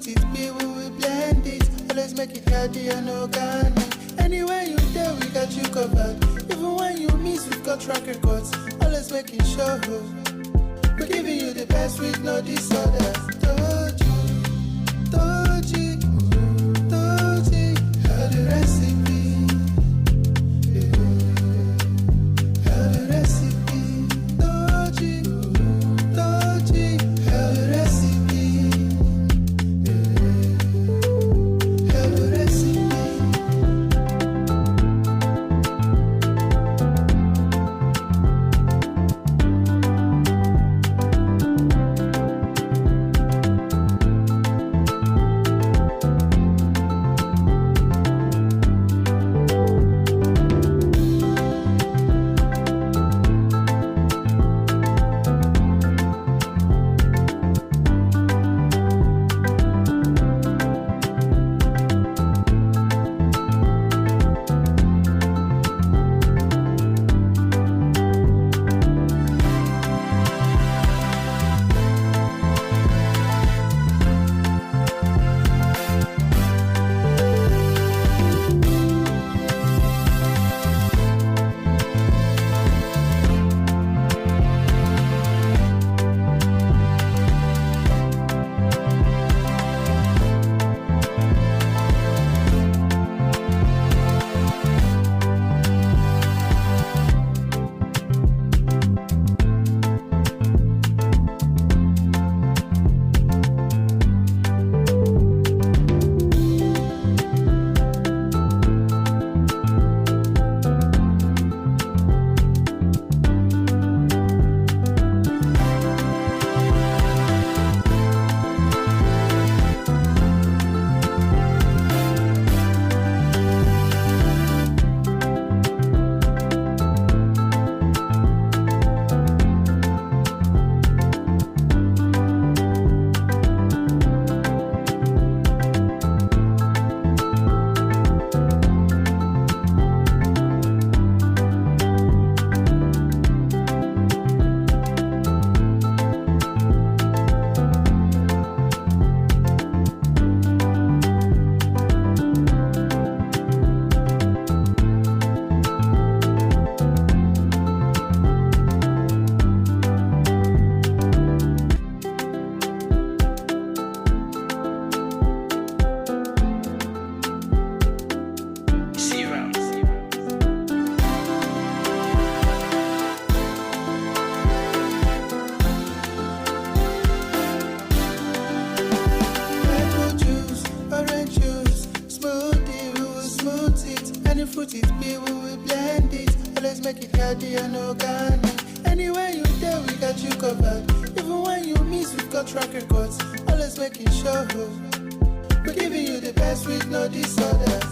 fruit it be, we will blend it. Always make it healthy and organic. Anywhere you there, we got you covered. Even when you miss, we've got track records. Always making sure we're giving you the best with no disorders. Doji, how the recipe. How the recipe. Doji, how the recipe. How the recipe. Fruit it be, we will blend it. Always make it healthy and organic. Anywhere you there, we got you covered. Even when you miss, we've got track records. Always making sure we're giving you the best with no disorders.